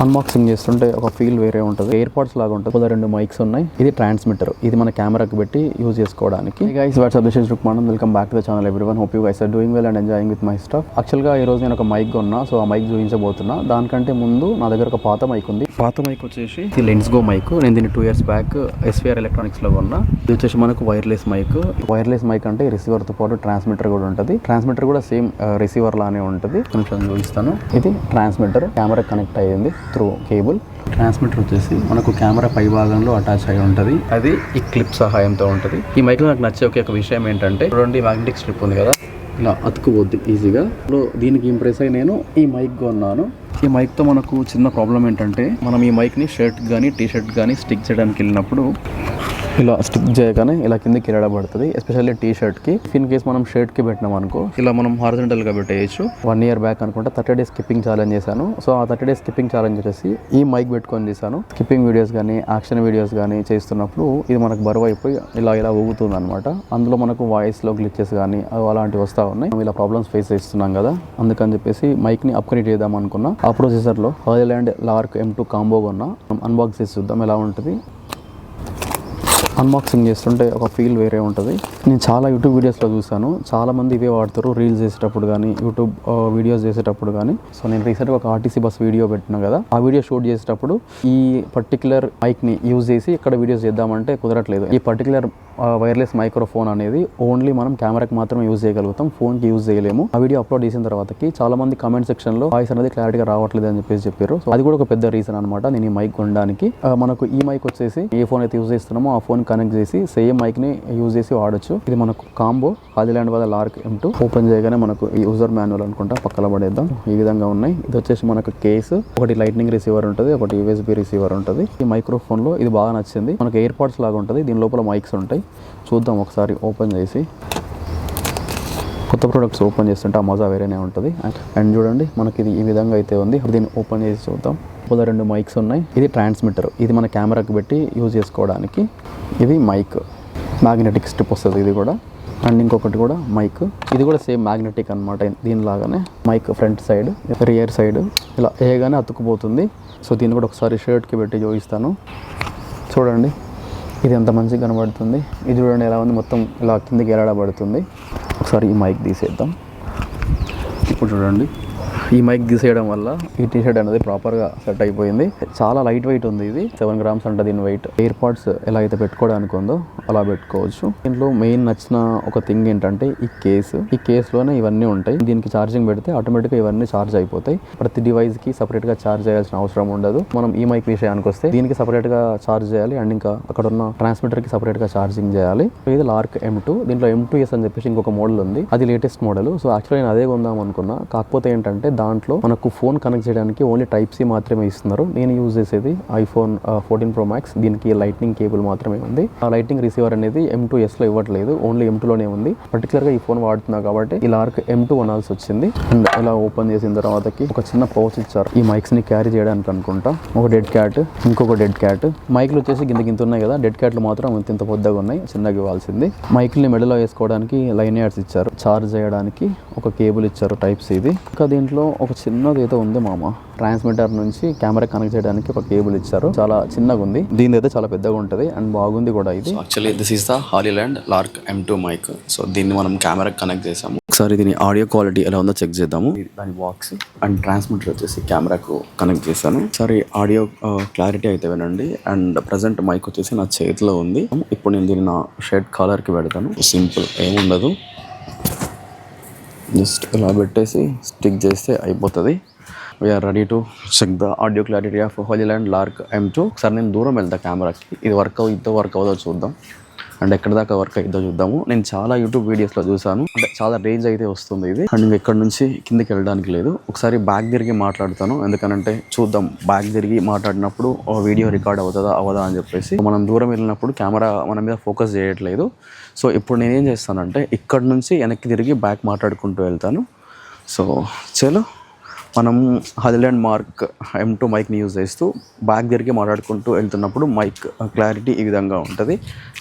Unboxing చేస్తుంటే ఒక feel వేరే ఉంటుంది. ఎయిర్ పాడ్స్ లాగా ఉంటుంది. ఒక 2 మైక్స్ ఉన్నాయి. ఇది ట్రాన్స్మిటర్. ఇది మన కెమెరాకి పెట్టి యూజ్ చేసుకోవడానికి. Guys what's up this is Rukman. Welcome back to the channel everyone. Hope you guys are doing well and enjoying with my stuff. Actual గా ఈ రోజు నేను ఒక మైక్ కొన్నా. సో ఆ మైక్ చూపించబోతున్నా. దానికంటే ముందు నా దగ్గర ఒక పాత మైక్ ఉంది. పాత మైక్ వచ్చేసి ఇది లెన్స్ గో మైక్. నేను దీన్ని 2 years బ్యాక్ SVR ఎలక్ట్రానిక్స్ లో కొన్నా. ఇది వచ్చేసి మనకు వైర్లెస్ మైక్. వైర్లెస్ మైక్ అంటే రిసీవర్ తో పాటు ట్రాన్స్మిటర్ కూడా ఉంటుంది. ట్రాన్స్మిటర్ కూడా సేమ్ రిసీవర్ లానే ఉంటుంది. కొంచెం చూపిస్తాను. ఇది ట్రాన్స్మిటర్ కెమెరా కనెక్ట్ అయ్యింది త్రూ కేబుల్. ట్రాన్స్మిటర్ వచ్చేసి మనకు కెమెరా పై భాగంలో అటాచ్ అయి ఉంటుంది. అది ఈ క్లిప్ సహాయంతో ఉంటుంది. ఈ మైక్ లో నాకు నచ్చే ఒక విషయం ఏంటంటే చూడండి, మ్యాగ్నెటిక్ స్ట్రిప్ ఉంది కదా, ఇలా అతుకుపోద్ది ఈజీగా. దీనికి ఇంప్రెస్ అయ్యి నేను ఈ మైక్ కొన్నాను. ఈ మైక్ తో మనకు చిన్న ప్రాబ్లం ఏంటంటే, మనం ఈ మైక్ ని షర్ట్ కానీ టీ షర్ట్ కానీ స్టిక్ చేయడానికి వెళ్ళినప్పుడు ఇలా స్టిక్ చేయగానే ఇలా కిందకి ఎరడబడుతుంది. ఎస్పెషల్లీ టీ షర్ట్ కి. ఇన్ కేస్ మనం షర్ట్ కి పెట్టినాం అనుకో, ఇలా మనం హారిజంటల్ గా పెట్టేయచ్చు. 1 year బ్యాక్ అనుకుంటా 30 days స్కిప్పింగ్ ఛాలెంజ్ చేశాను. సో ఆ 30 days స్కిప్పింగ్ ఛాలెంజ్ వచ్చేసి ఈ మైక్ పెట్టుకొని చేశాను. స్కిప్పింగ్ వీడియోస్ కానీ యాక్షన్ వీడియోస్ కానీ చేస్తున్నప్పుడు ఇది మనకు బరువు అయిపోయి ఇలా ఊగుతుంది అనమాట. అందులో మనకు వాయిస్ లో గ్లిచెస్ కానీ అలాంటివి వస్తూ ఉన్నాయి. ఇలా ప్రాబ్లమ్స్ ఫేస్ చేస్తున్నాం కదా, అందుకని చెప్పేసి మైక్ ని అప్గ్రేడ్ చేద్దాం అనుకున్నా. ఆ ప్రొసెసర్ లో హాలీలాండ్ లార్క్ M2 కాంబో కొన్నా. అన్బాక్స్ చేసి చూద్దాం ఎలా ఉంటుంది. అన్బాక్సింగ్ చేస్తుంటే ఒక ఫీల్ వేరే ఉంటుంది. నేను చాలా యూట్యూబ్ వీడియోస్లో చూసాను, చాలా మంది ఇవే వాడతారు రీల్స్ చేసేటప్పుడు కానీ, యూట్యూబ్ వీడియోస్ చేసేటప్పుడు కానీ. సో నేను రీసెంట్గా ఒక ఆర్టీసీ బస్ వీడియో పెట్టినా కదా, ఆ వీడియో షూట్ చేసేటప్పుడు ఈ పర్టికులర్ మైక్ని యూజ్ చేసి ఇక్కడ వీడియోస్ చేద్దామంటే కుదరట్లేదు. ఈ పర్టికులర్ వైర్లెస్ మైక్రోఫోన్ అనేది ఓన్లీ మనం కెమెరాకి మాత్రమే యూజ్ చేయగలుగుతాం, ఫోన్కి యూజ్ చేయలేము. ఆ వీడియో అప్లోడ్ చేసిన తర్వాతకి చాలా మంది కామెంట్ సెక్షన్లో వాయిస్ అనేది క్లారిటీగా రావట్లేదు అని చెప్పారు. సో అది కూడా ఒక పెద్ద రీజన్ అనమాట నేను ఈ మైక్ కొనడానికి. మనకు ఈ మైక్ వచ్చేసి ఏ ఫోన్ అయితే యూజ్ చేస్తున్నామో ఆ ఫోన్ కనెక్ట్ చేసి సేమ్ మైక్ ని యూజ్ చేసి వాడచ్చు. ఇది మనకు కాంబో హాలీలాండ్ వాళ్ళ లార్క్ M2. ఓపెన్ చేయగానే మనకు ఈ యూజర్ మాన్యువల్ అనుకుంటా పక్కన పడేద్దాం. ఈ విధంగా ఉన్నాయి. ఇది వచ్చేసి మనకు కేసు, ఒకటి లైట్నింగ్ రిసీవర్ ఉంటుంది, ఒకటి USB రిసీవర్ ఉంటుంది. ఈ మైక్రోఫోన్ లో ఇది బాగా నచ్చింది. మనకు ఎయిర్ పాడ్స్ లాగా ఉంటుంది. దీని లోపల మైక్స్ ఉంటాయి. చూద్దాం ఒకసారి ఓపెన్ చేసి. కొత్త ప్రొడక్ట్స్ ఓపెన్ చేస్తుంటే ఆ మజా వేరేనే ఉంటుంది. అండ్ చూడండి మనకి ఇది ఈ విధంగా అయితే ఉంది. దీన్ని ఓపెన్ చేసి చూద్దాం. 2 మైక్స్ ఉన్నాయి. ఇది ట్రాన్స్మిటర్. ఇది మన కెమెరాకి పెట్టి యూజ్ చేసుకోవడానికి. ఇది మైక్, మ్యాగ్నెటిక్ స్ట్రిప్ వస్తుంది ఇది కూడా. అండ్ ఇంకొకటి కూడా మైక్, ఇది కూడా సేమ్ మ్యాగ్నెటిక్ అనమాట. దీనిలాగానే mic front side, rear side ఇలా వేయగానే అతుక్కుపోతుంది. సో దీన్ని కూడా ఒకసారి షర్ట్కి పెట్టి చూపిస్తాను. చూడండి ఇది ఎంత మంచిగా కనబడుతుంది. ఇది చూడండి ఎలా ఉంది, మొత్తం ఇలా కిందకి ఎలాడబడుతుంది. ఒకసారి ఈ మైక్ తీసేద్దాం. ఇప్పుడు చూడండి, ఈ మైక్ తీసేయడం వల్ల ఈ టీ షర్ట్ అనేది ప్రాపర్గా సెట్ అయిపోయింది. చాలా లైట్ వెయిట్ ఉంది. ఇది 7 grams అంటే దీని వెయిట్. ఎయిర్ పాడ్స్ ఎలా అయితే పెట్టుకోవడానికి ఉందో అలా పెట్టుకోవచ్చు. దీంట్లో మెయిన్ నచ్చిన ఒక థింగ్ ఏంటంటే ఈ కేసు. ఈ కేసులోనే ఇవన్నీ ఉంటాయి. దీనికి ఛార్జింగ్ పెడితే ఆటోమేటిక్గా ఇవన్నీ ఛార్జ్ అయిపోతాయి. ప్రతి డివైస్కి సపరేట్గా ఛార్జ్ చేయాల్సిన అవసరం ఉండదు. మనం ఈ మైక్ విషయానికి వస్తే దీనికి సపరేట్గా ఛార్జ్ చేయాలి. అండ్ ఇంకా అక్కడ ఉన్న ట్రాన్స్మిటర్కి సపరేట్గా ఛార్జింగ్ చేయాలి. ఇది లార్క్ M2. దీంట్లో M2S అని చెప్పేసి ఇంకొక మోడల్ ఉంది. అది లేటెస్ట్ మోడల్. సో యాక్చువల్లీ నేను అదే కొందాం అనుకున్నా. కాకపోతే ఏంటంటే దాంట్లో మనకు ఫోన్ కనెక్ట్ చేయడానికి ఓన్లీ Type-C మాత్రమే ఇస్తున్నారు. నేను యూజ్ చేసేది iPhone 14 Pro Max. దీనికి లైట్నింగ్ కేబుల్ మాత్రమే ఉంది. ఆ లైట్నింగ్ రిసీవర్ అనేది M2S లో ఇవ్వట్లేదు, ఓన్లీ M2 లోనే ఉంది. పర్టికులర్ గా ఈ ఫోన్ వాడుతున్నా కాబట్టి ఈ లార్క్ M2 కొనాల్సి వచ్చింది. అండ్ ఇలా ఓపెన్ చేసిన తర్వాతకి ఒక చిన్న పౌచ్ ఇచ్చారు ఈ మైక్స్ ని క్యారీ చేయడానికి అనుకుంటా. ఒక డెడ్ క్యాట్, ఇంకొక డెడ్ క్యాట్. మైక్లు వచ్చేసి గింత ఉన్నాయి కదా, డెడ్ క్యాట్లు మాత్రం ఇంత పొద్దగా ఉన్నాయి, చిన్నగా ఇవ్వాల్సింది. మైక్ని మెడలో వేసుకోవడానికి లైన్ యాడ్స్ ఇచ్చారు. చార్జ్ చేయడానికి ఒక కేబుల్ ఇచ్చారు Type-C ఇది. ఇంకా దీంట్లో ఒక చిన్నది ఏదో ఉంది మామ. ట్రాన్స్మిటర్ నుంచి కెమెరా కనెక్ట్ చేయడానికి ఒక కేబుల్ ఇచ్చారు. చాలా చిన్నగా ఉంది. దీని అయితే చాలా పెద్దగా ఉంటుంది అండ్ బాగుంది కూడా ఇది. Actually this is the Hollyland Lark M2 mic. So దీన్ని మనం కెమెరా కనెక్ట్ చేసాము. ఒకసారి దీని ఆడియో క్వాలిటీ ఎలా ఉందో చెక్ చేద్దాము. దాని బాక్స్ అండ్ ట్రాన్స్మిటర్ వచ్చేసి కెమెరాకు కనెక్ట్ చేశాను. సరే ఆడియో క్లారిటీ అయితే వినండి. అండ్ ప్రజెంట్ మైక్ వచ్చేసి నా చేతిలో ఉంది. ఇప్పుడు నేను దీన్ని నా షర్ట్ కాలర్కి పెడతాను. సింపుల్, ఏముండదు. జస్ట్ ఇలా పెట్టేసి స్టిక్ చేస్తే అయిపోతుంది. We're ready to check the audio clarity of Hollyland Lark M2. ఒకసారి నేను దూరం వెళ్తా కెమెరాకి. ఇది వర్క్ అవుతుందో చూద్దాం. అండ్ ఎక్కడ దాకా వర్క్ అయిద్దో చూద్దాము. నేను చాలా యూట్యూబ్ వీడియోస్లో చూసాను, అంటే చాలా రేంజ్ అయితే వస్తుంది ఇది. అండ్ ఇంకా ఇక్కడ నుంచి కిందకి వెళ్ళడానికి లేదు. ఒకసారి బ్యాక్ తిరిగి మాట్లాడతాను, ఎందుకనంటే చూద్దాం బ్యాక్ తిరిగి మాట్లాడినప్పుడు వీడియో రికార్డ్ అవుతుందా అవదా అని చెప్పేసి. మనం దూరం వెళ్ళినప్పుడు కెమెరా మన మీద ఫోకస్ చేయట్లేదు. సో ఇప్పుడు నేనేం చేస్తానంటే ఇక్కడ నుంచి వెనక్కి తిరిగి బ్యాక్ మాట్లాడుకుంటూ వెళ్తాను. సో చలో మనం హాలీలాండ్ మార్క్ M2 మైక్ని యూజ్ చేస్తూ బ్యాక్ దగ్గరికి మాట్లాడుకుంటూ వెళ్తున్నప్పుడు మైక్ క్లారిటీ ఈ విధంగా ఉంటుంది.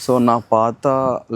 సో నా పాత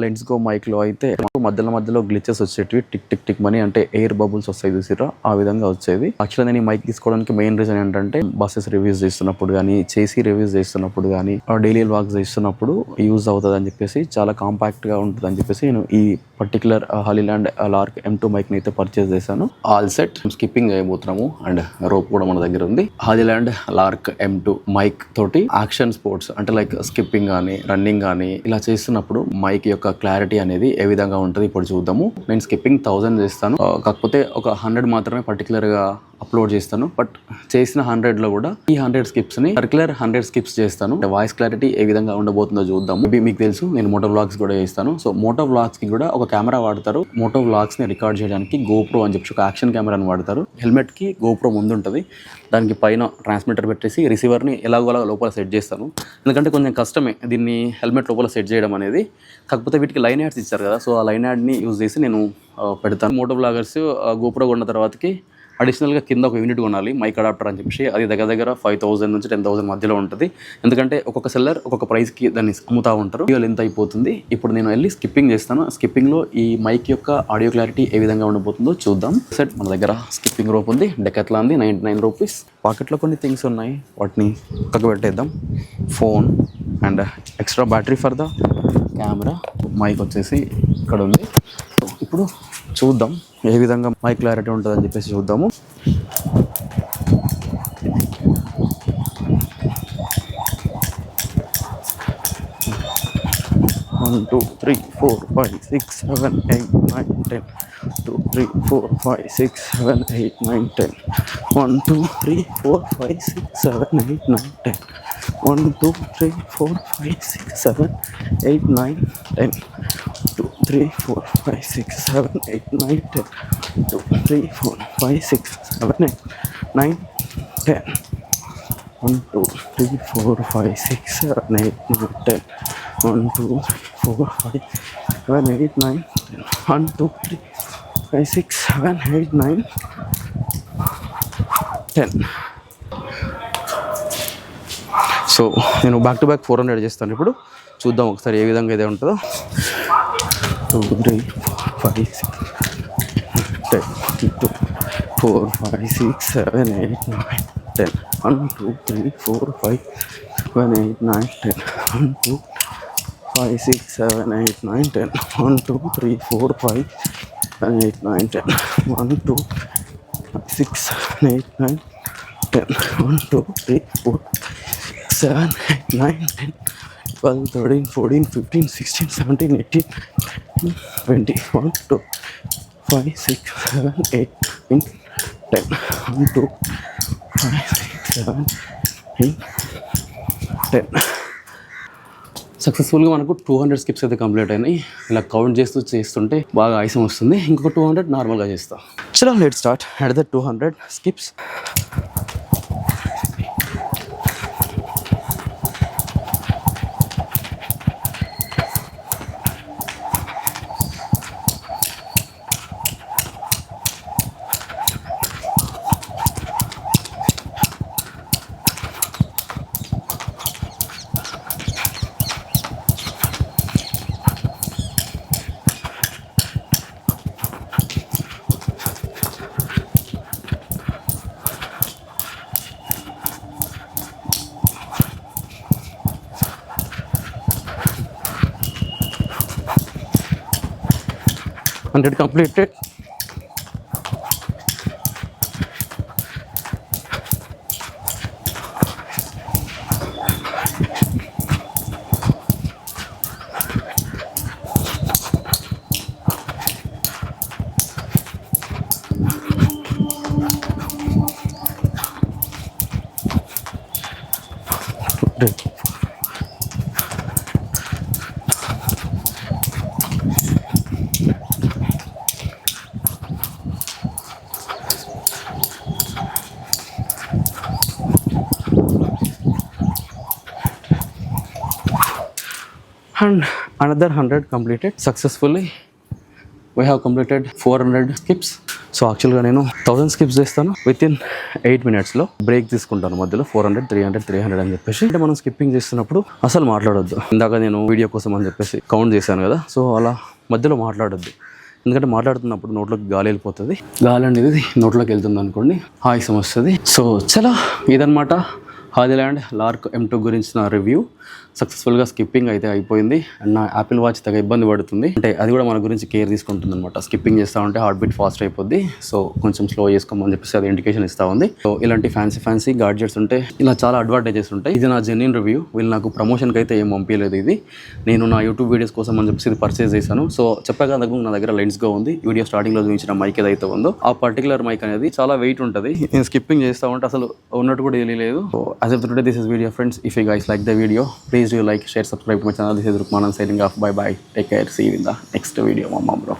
లెన్స్గో మైక్లో అయితే మధ్యలో గ్లిచెస్ వచ్చేటివి, టిక్ టిక్ టిక్ మనీ అంటే ఎయిర్ బబుల్స్ వస్తాయి చూసిరా, ఆ విధంగా వచ్చేది. యాక్చువల్గా నేను ఈ మైక్ తీసుకోవడానికి మెయిన్ రీజన్ ఏంటంటే బస్సెస్ రివ్యూస్ చేస్తున్నప్పుడు కానీ, చేసి రివ్యూస్ చేస్తున్నప్పుడు కానీ, డైలీ వ్లాగ్స్ చేస్తున్నప్పుడు యూజ్ అవుతుంది అని చెప్పేసి, చాలా కాంపాక్ట్గా ఉంటుంది అని చెప్పేసి నేను ఈ పర్టికులర్ హాలీలాండ్ లార్క్ M2 మైక్ని అయితే పర్చేస్ చేశాను. ఆల్ సెట్, స్కిప్పింగ్ చేయబోతున్నాము అండ్ రోప్ కూడా మన దగ్గర ఉంది. హాలీలాండ్ లార్క్ M2 మైక్ తోటి యాక్షన్ స్పోర్ట్స్ అంటే లైక్ స్కిప్పింగ్ కానీ, రన్నింగ్ కానీ ఇలా చేస్తున్నప్పుడు మైక్ యొక్క క్లారిటీ అనేది ఏ విధంగా ఉంటుంది ఇప్పుడు చూద్దాము. నేను స్కిప్పింగ్ 1000 చేస్తాను, కాకపోతే ఒక 100 మాత్రమే పర్టికులర్గా అప్లోడ్ చేస్తాను. బట్ చేసిన 100లో కూడా ఈ 100 స్కిప్స్ని పర్టికులర్ 100 స్కిప్స్ చేస్తాను. వాయిస్ క్లారిటీ ఏ విధంగా ఉండబోతుందో చూద్దాం. మీకు తెలుసు నేను మోటో వ్లాగ్స్ కూడా చేస్తాను. సో మోటో వ్లాగ్స్కి కూడా ఒక కెమెరా వాడతారు. మోటో వ్లాగ్స్ని రికార్డ్ చేయడానికి GoPro అని చెప్పి ఒక యాక్షన్ కెమెరాని వాడతారు. హెల్మెట్కి GoPro ముందు ఉంటుంది, దానికి పైన ట్రాన్స్మిటర్ పెట్టేసి రిసీవర్ని ఎలాగోలా లోపల సెట్ చేస్తాను. ఎందుకంటే కొంచెం కష్టమే దీన్ని హెల్మెట్ లోపల సెట్ చేయడం అనేది. కాకపోతే వీటికి లైన్ యాడ్స్ ఇచ్చారు కదా, సో ఆ లైన్ యాడ్ని యూజ్ చేసి నేను పెడతాను. మోటో వ్లాగర్స్ GoPro కొన్న తర్వాతకి అడిషనల్గా కింద ఒక యూనిట్ కొనాలి, మైక్ అడాప్టర్ అని చెప్పి. అది దగ్గర 5000 నుంచి 10,000 మధ్యలో ఉంటుంది. ఎందుకంటే ఒక్కొక్క సెల్లర్ ఒక్కొక్క ప్రైస్కి దాన్ని అమ్ముతూ ఉంటారు. వీడియో ఎంత అయిపోతుంది. ఇప్పుడు నేను వెళ్ళి స్కిప్పింగ్ చేస్తాను. స్కిప్పింగ్లో ఈ మైక్ యొక్క ఆడియో క్లారిటీ ఏ విధంగా ఉండబోతుందో చూద్దాం. సెట్ మన దగ్గర స్కిప్పింగ్ రోప్ ఉంది, డెకాథ్లాన్ది, 99 రూపీస్. పాకెట్లో కొన్ని థింగ్స్ ఉన్నాయి, వాటిని పక్కకు పెట్టేద్దాం. Phone and extra battery for the camera. Mic వచ్చేసి ఇక్కడ ఉంది. సో ఇప్పుడు చూద్దాం ఏ విధంగా మైక్ క్లారిటీ ఉంటుందని చెప్పేసి చూద్దాము. One, 2, 3, 4, 5, 6, 7, 8, 9, 10. 2, 3, 4, 5, 6, 7, 8, 9, 10. 1, 2, 3, 4, 5, 6, 7, 8, 9, 10. 1, 2, 3, 4, 5, 6, 7, 8, 9, 10. 2, 3, 4, 5, 6, 7, 8, 9, 10. 2, 3, 4, 5, 6, 7, 8, 9, 10. 1, 2, 3, 4, 5, 6, 7, 8, 9, 10. 1, 2, 3, 4, 5, 7, 8, 9, 10. 1, 2, 3, 5, 6, 7, 8, 9, 10. సో నేను బ్యాక్ టు బ్యాక్ 400 చేస్తాను. ఇప్పుడు చూద్దాం ఒకసారి ఏ విధంగా ఇదే ఉంటుందో. 2, 3, 4, 5, 6, 10. 2, 4, 5, 6, 7, 8, 9, 10. 1, 2, 3, 4, 5, 7, 8, 9, 10. 1, 2, 5, 6, 7, 8, 9, 10. 1, 2, 3, 4, 5, 7, 8, 9, 10. 1, 2, 6, 7, 8, 9, 10. 1, 2, 3, 4, 7, 8, 9, 10. 12, 13, 14, 15, 16, 17, 18, 20. 1, 2, 5, 6, 7, 8, 9, 10. 1, 2, 5, 6, 7, 8, 10. సక్సెస్ఫుల్గా మనకు 200 స్కిప్స్ అయితే కంప్లీట్ అయినాయి. ఇలా కౌంట్ చేస్తుంటే బాగా ఆయాసం వస్తుంది. ఇంకొక 200 నార్మల్గా చేస్తాం. చలో let's start at the 200 skips. And it completed. Great. And another 100 completed successfully. We have completed 400 skips. So యాక్చువల్గా నేను 1000 స్కిప్స్ చేస్తాను విత్ ఇన్ 8 minutesలో. బ్రేక్ తీసుకుంటాను మధ్యలో 400, 300, 300 అని చెప్పేసి. అంటే మనం స్కిప్పింగ్ చేస్తున్నప్పుడు అసలు మాట్లాడొద్దు. ఇందాక నేను వీడియో కోసం అని చెప్పేసి కౌంట్ చేశాను కదా, సో అలా మధ్యలో మాట్లాడొద్దు. ఎందుకంటే మాట్లాడుతున్నప్పుడు నోట్లోకి గాలి వెళ్ళిపోతుంది. గాలి అనేది నోట్లోకి వెళ్తుంది అనుకోండి, ఆయాసం వస్తుంది. సో చలో ఇదనమాట హాదిల్యాండ్ లార్క్ M2 గురించి నా రివ్యూ. సక్సెస్ఫుల్గా స్కిప్పింగ్ అయితే అయిపోయింది. అండ్ నా యాపిల్ వాచ్ తెగ ఇబ్బంది పడుతుంది. అంటే అది కూడా మన గురించి కేర్ తీసుకుంటుంది అనమాట. స్కిప్పింగ్ చేస్తూ ఉంటే హార్ట్ బీట్ ఫాస్ట్ అయిపోద్ది. సో కొంచెం స్లో చేసుకోమని చెప్పేసి అది ఇండికేషన్ ఇస్తూ ఉంది. సో ఇలాంటి ఫ్యాన్సీ గాడ్జెట్స్ ఉంటే ఇలా చాలా అడ్వాంటేజెస్ ఉంటాయి. ఇది నా జెన్యూన్ రివ్యూ. వీళ్ళు నాకు ప్రమోషన్కి అయితే ఏం పంపించలేదు. ఇది నేను నా యూట్యూబ్ వీడియోస్ కోసం అని చెప్పేసి ఇది పర్చేస్ చేశాను. సో చెప్పగా నా దగ్గర లెన్స్గా ఉంది. వీడియో స్టార్టింగ్లో చూపించిన మైక్ ఏదైతే ఉందో ఆ పర్టికులర్ మైక్ అనేది చాలా వెయిట్ ఉంటుంది. నేను స్కిప్పింగ్ చేస్తూ ఉంటే అసలు ఉన్నట్టు కూడా తెలియలేదు. So as of today, this is video, friends. If you guys like the video, please do like, share, subscribe to my channel. This is Rukman signing off. Bye bye. Take care. See you in the next video, mama bro.